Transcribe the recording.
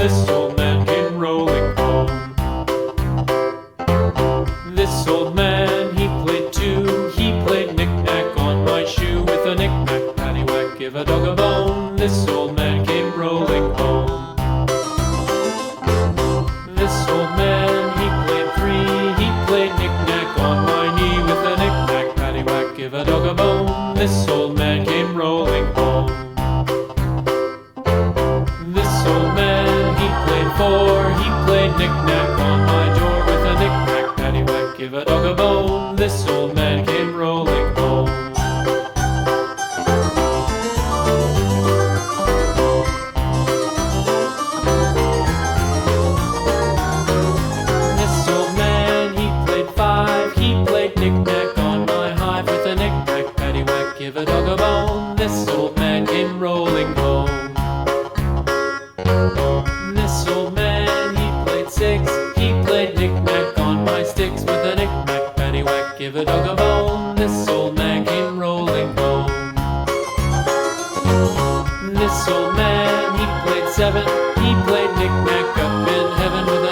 this old man came rolling home. This old man, he played too. He played knick-knack on my shoe. With a knick-knack, paddywhack, give a dog a bone. This old man came rolling home. This old man, he played three. He played knick-knack on my knee. With a knick-knack, paddywhack, give a dog a bone. This old man came rolling home. This old man, he played four. He played knick-knack on my door. With a knick-knack, paddywhack, give a dog a bone. This old man came rolling home. This old man, he played five. He played knick-knack on my hive. With a knick-knack, paddywhack, give a dog a bone. This old man came rolling home. This old man, he played six. He played knick-knack on my sticks. With a knick-knack, paddywhack, give a dog a bone. This old man came rolling home. This old man, he played seven. He played knick-knack up in heaven. With